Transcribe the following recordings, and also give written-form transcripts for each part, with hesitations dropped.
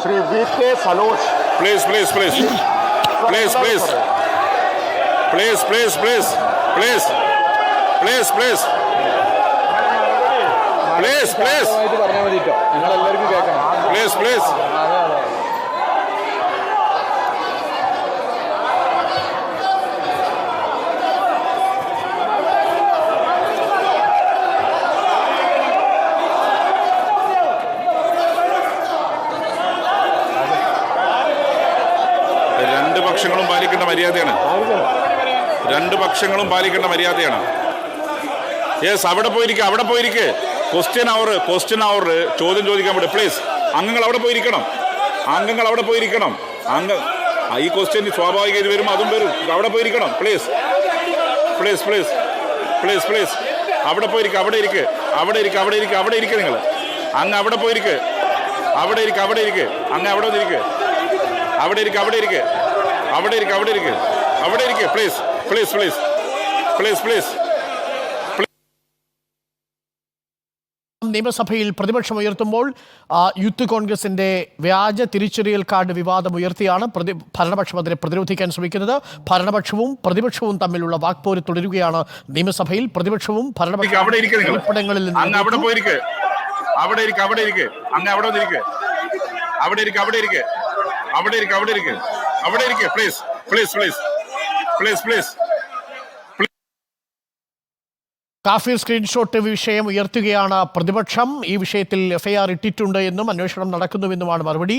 Shri VK Sanoj. Please. രണ്ട് പക്ഷങ്ങളും പാലിക്കേണ്ട മര്യാദയാണ്. Yes, അവിടെ പോയിരിക്കെ. ക്വസ്റ്റ്യൻ അവർ ചോദ്യം ചോദിക്കാൻ പറ്റും. പ്ലീസ്, അംഗങ്ങൾ അവിടെ പോയിരിക്കണം. ഈ ക്വസ്റ്റ്യൻ സ്വാഭാവിക ഇത് വരും, അതും വരും. അവിടെ പോയിരിക്കണം. പ്ലീസ്. അവിടെ ഇരിക്ക് നിങ്ങൾ. അങ്ങ് അവിടെ പോയിരിക്ക്. അങ്ങ് അവിടെ വന്നിരിക്ക്. അവിടെ ഇരിക്ക്. പ്ലീസ്. നിയമസഭയിൽ പ്രതിപക്ഷം ഉയർത്തുമ്പോൾ യൂത്ത് കോൺഗ്രസിന്റെ വ്യാജ തിരിച്ചറിയൽ കാർഡ് വിവാദം ഉയർത്തിയാണ് ഭരണപക്ഷം അതിനെ പ്രതിരോധിക്കാൻ ശ്രമിക്കുന്നത്. ഭരണപക്ഷവും പ്രതിപക്ഷവും തമ്മിലുള്ള വാക്പോര് തുടരുകയാണ് നിയമസഭയിൽ. പ്രതിപക്ഷവും ഭരണപക്ഷവും കാഫിർ സ്ക്രീൻഷോട്ട് വിഷയം ഉയർത്തുകയാണ് പ്രതിപക്ഷം. ഈ വിഷയത്തിൽ FIR ഇട്ടിട്ടുണ്ട് എന്നും അന്വേഷണം നടക്കുന്നുവെന്നുമാണ് മറുപടി.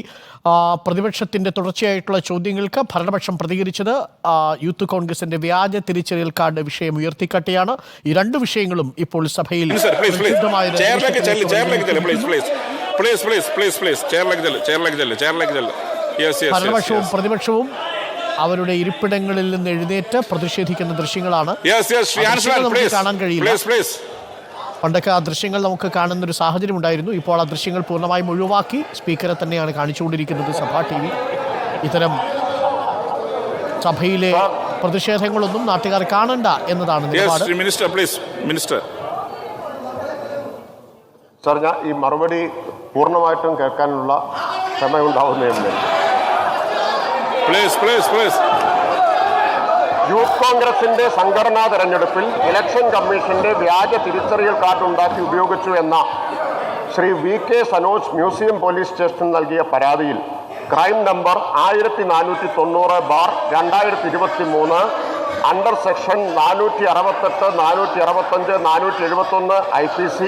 പ്രതിപക്ഷത്തിന്റെ തുടർച്ചയായിട്ടുള്ള ചോദ്യങ്ങൾക്ക് ഭരണപക്ഷം പ്രതികരിച്ചത് യൂത്ത് കോൺഗ്രസിന്റെ വ്യാജ തിരിച്ചറിയൽ കാർഡ് വിഷയം ഉയർത്തിക്കാട്ടിയാണ്. ഈ രണ്ട് വിഷയങ്ങളും ഇപ്പോൾ സഭയിൽ ഭരണപക്ഷവും പ്രതിപക്ഷവും അവരുടെ ഇരിപ്പിടങ്ങളിൽ നിന്ന് എഴുന്നേറ്റ് പ്രതിഷേധിക്കുന്ന ദൃശ്യങ്ങളാണ് കാണാൻ കഴിയില്ല. പണ്ടൊക്കെ ആ ദൃശ്യങ്ങൾ നമുക്ക് കാണുന്ന ഒരു സാഹചര്യം ഉണ്ടായിരുന്നു. ഇപ്പോൾ ആ ദൃശ്യങ്ങൾ പൂർണ്ണമായും ഒഴിവാക്കി സ്പീക്കറെ തന്നെയാണ് കാണിച്ചുകൊണ്ടിരിക്കുന്നത് സഭാ TV. ഇത്തരം സഭയിലെ പ്രതിഷേധങ്ങളൊന്നും നാട്ടുകാർ കാണണ്ട എന്നതാണ് നിലപാട്. സർ, ഞാൻ ഈ മറുപടി പൂർണ്ണമായിട്ടും കേൾക്കാനുള്ള ക്ഷമയുണ്ടാവുന്നതല്ലേ? യൂത്ത് കോൺഗ്രസിന്റെ സംഘടനാ തെരഞ്ഞെടുപ്പിൽ ഇലക്ഷൻ കമ്മീഷന്റെ വ്യാജ തിരിച്ചറിയൽ കാർഡ് ഉണ്ടാക്കി ഉപയോഗിച്ചു എന്ന Shri VK Sanoj museum police station നൽകിയ പരാതിയിൽ crime number 1400/2023 under section 468, 465, 471 IPC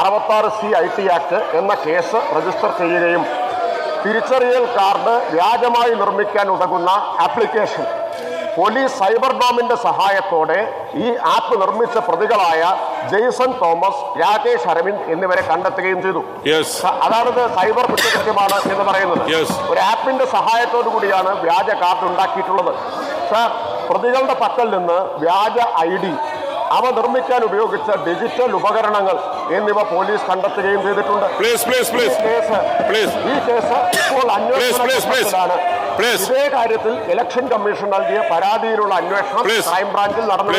66C IT act എന്ന കേസ് രജിസ്റ്റർ ചെയ്യുകയും തിരിച്ചറിയൽ കാർഡ് വ്യാജമായി നിർമ്മിക്കാൻ ഉതകുന്ന ആപ്ലിക്കേഷൻ പോലീസ് സൈബർ ഡോമിന്റെ സഹായത്തോടെ ഈ ആപ്പ് നിർമ്മിച്ച പ്രതികളായ ജെയ്സൺ തോമസ്, രാകേഷ് അരവിന്ദ് എന്നിവരെ കണ്ടെത്തുകയും ചെയ്തു. അതാണിത് സൈബർ കുറ്റകൃത്യമാണ് എന്ന് പറയുന്നത്. ഒരു ആപ്പിന്റെ സഹായത്തോടു കൂടിയാണ് വ്യാജ കാർഡ് ഉണ്ടാക്കിയിട്ടുള്ളത്. സർ, പ്രതികളുടെ പക്കൽ നിന്ന് വ്യാജ ID, അവ നിർമ്മിക്കാൻ ഉപയോഗിച്ച ഡിജിറ്റൽ ഉപകരണങ്ങൾ എന്നിവ പോലീസ് കണ്ടെത്തുകയും ചെയ്തിട്ടുണ്ട്. ഈ കേസ് ഇപ്പോൾ അന്വേഷണത്തിലാണ്. ഇതേ കാര്യത്തിൽ ഇലക്ഷൻ കമ്മീഷൻ നൽകിയ പരാതിയിലുള്ള അന്വേഷണം ക്രൈംബ്രാഞ്ചിൽ നടന്നു.